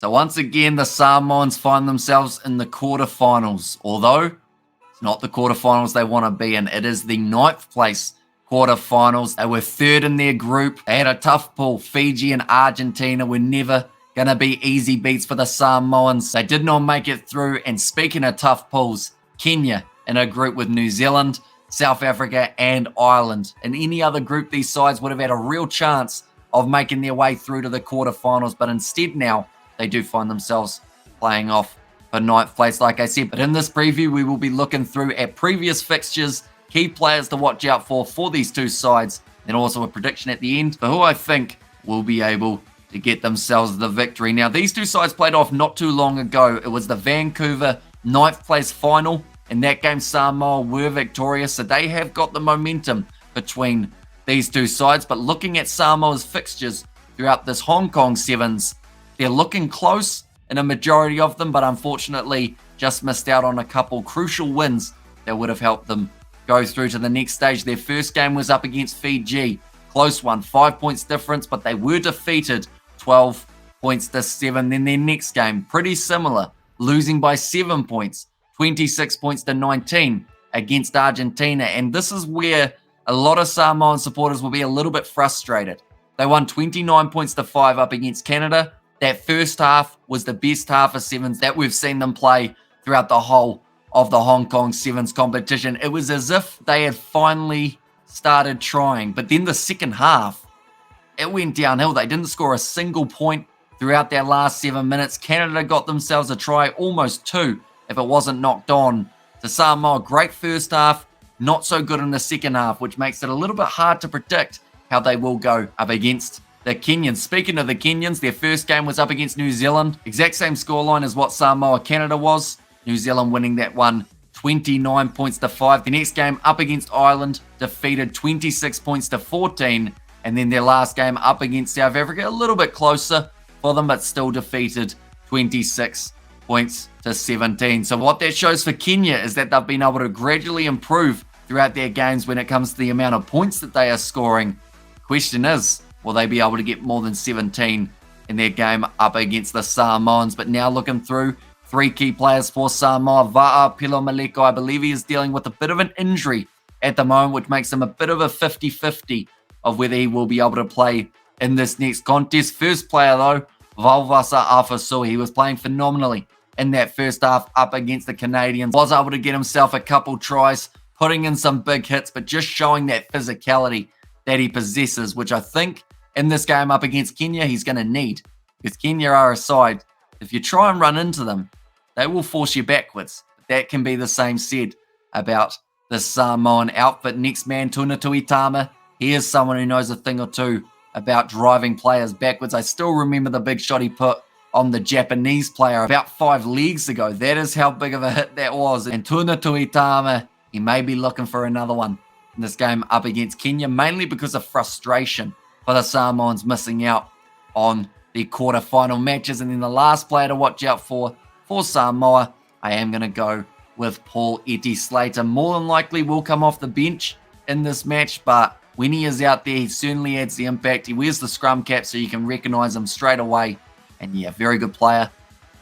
So once again, the Samoans find themselves in the quarterfinals, although it's not the quarterfinals they want to be in. It is the ninth place quarterfinals. They were third in their group. They had a tough pool. Fiji and Argentina were never going to be easy beats for the Samoans. They did not make it through. And speaking of tough pools, Kenya in a group with New Zealand, South Africa, and Ireland. In any other group, these sides would have had a real chance of making their way through to the quarterfinals, but instead now they do find themselves playing off for ninth place, like I said. But in this preview, we will be looking through at previous fixtures, key players to watch out for these two sides, and also a prediction at the end for who I think will be able to get themselves the victory. Now, these two sides played off not too long ago. It was the Vancouver ninth place final. In that game, Samoa were victorious, so they have got the momentum between these two sides. But looking at Samoa's fixtures throughout this Hong Kong Sevens, they're looking close in a majority of them, but unfortunately just missed out on a couple crucial wins that would have helped them go through to the next stage. Their first game was up against Fiji. Close one, 5 points difference, but they were defeated 12 points to 7. Then their next game, pretty similar, losing by 7 points, 26 points to 19 against Argentina. And this is where a lot of Samoan supporters will be a little bit frustrated. They won 29 points to 5 up against Canada. That first half was the best half of sevens that we've seen them play throughout the whole of the Hong Kong Sevens competition. It was as if they had finally started trying. But then the second half, it went downhill. They didn't score a single point throughout their last 7 minutes. Canada got themselves a try, almost two, if it wasn't knocked on to Samoa. Great first half, not so good in the second half, which makes it a little bit hard to predict how they will go up against the Kenyans. Speaking of the Kenyans, their first game was up against New Zealand. Exact same scoreline as what Samoa-Canada was. New Zealand winning that one 29 points to 5. The next game up against Ireland, defeated 26 points to 14. And then their last game up against South Africa, a little bit closer for them, but still defeated 26 points to 17. So what that shows for Kenya is that they've been able to gradually improve throughout their games when it comes to the amount of points that they are scoring. Question is, will they be able to get more than 17 in their game up against the Samoans? But now looking through, three key players for Samoa. Va'a Pilomaleko, I believe he is dealing with a bit of an injury at the moment, which makes him a bit of a 50-50 of whether he will be able to play in this next contest. First player though, Valvasa Afasu. He was playing phenomenally in that first half up against the Canadians. Was able to get himself a couple tries, putting in some big hits, but just showing that physicality that he possesses, which I think in this game up against Kenya, he's going to need. Because Kenya are a side, if you try and run into them, they will force you backwards. That can be the same said about the Samoan outfit. Next man, Tuna Tuitama. He is someone who knows a thing or two about driving players backwards. I still remember the big shot he put on the Japanese player about 5 leagues ago. That is how big of a hit that was. And Tuna Tuitama, he may be looking for another one in this game up against Kenya, mainly because of frustration for the Samoans missing out on the quarterfinal matches. And then the last player to watch out for Samoa, I am going to go with Paul Eti Slater. More than likely will come off the bench in this match, but when he is out there, he certainly adds the impact. He wears the scrum cap so you can recognize him straight away. And yeah, very good player.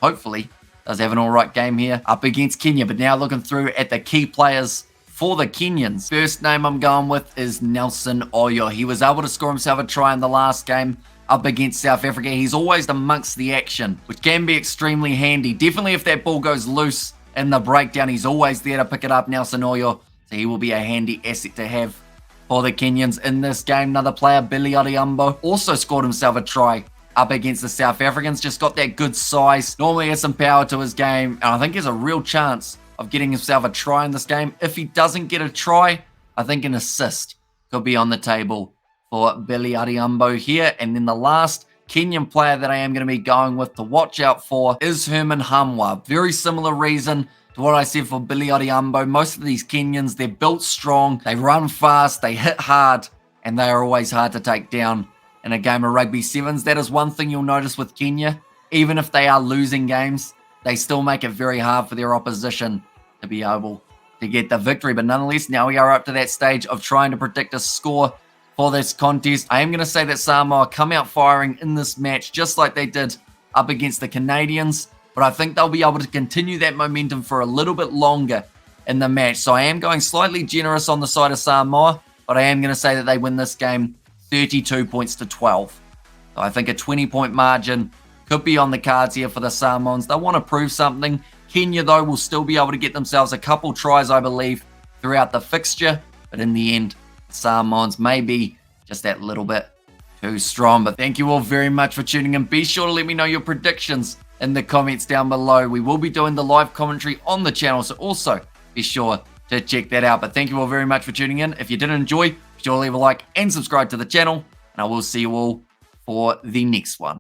Hopefully does have an all right game here up against Kenya. But now looking through at the key players for the Kenyans. First name I'm going with is Nelson Oyo. He was able to score himself a try in the last game up against South Africa. He's always amongst the action, which can be extremely handy. Definitely if that ball goes loose in the breakdown, he's always there to pick it up, Nelson Oyo. So he will be a handy asset to have for the Kenyans in this game. Another player, Billy Odhiambo, also scored himself a try up against the South Africans. Just got that good size. Normally has some power to his game, and I think he has a real chance of getting himself a try in this game. If he doesn't get a try, I think an assist could be on the table for Billy Odhiambo here. And then the last Kenyan player that I am going to be going with to watch out for is Herman Hamwa. Very similar reason to what I said for Billy Odhiambo. Most of these Kenyans, they're built strong, they run fast, they hit hard, and they are always hard to take down in a game of rugby sevens. That is one thing you'll notice with Kenya. Even if they are losing games, they still make it very hard for their opposition to be able to get the victory. But nonetheless, now we are up to that stage of trying to predict a score for this contest. I am going to say that Samoa come out firing in this match, just like they did up against the Canadians, but I think they'll be able to continue that momentum for a little bit longer in the match. So I am going slightly generous on the side of Samoa, but I am going to say that they win this game 32 points to 12. So I think a 20-point margin could be on the cards here for the Samoans. They want to prove something. Kenya, though, will still be able to get themselves a couple tries, I believe, throughout the fixture. But in the end, Samoans may be just that little bit too strong. But thank you all very much for tuning in. Be sure to let me know your predictions in the comments down below. We will be doing the live commentary on the channel, so also be sure to check that out. But thank you all very much for tuning in. If you did enjoy, be sure to leave a like and subscribe to the channel. And I will see you all for the next one.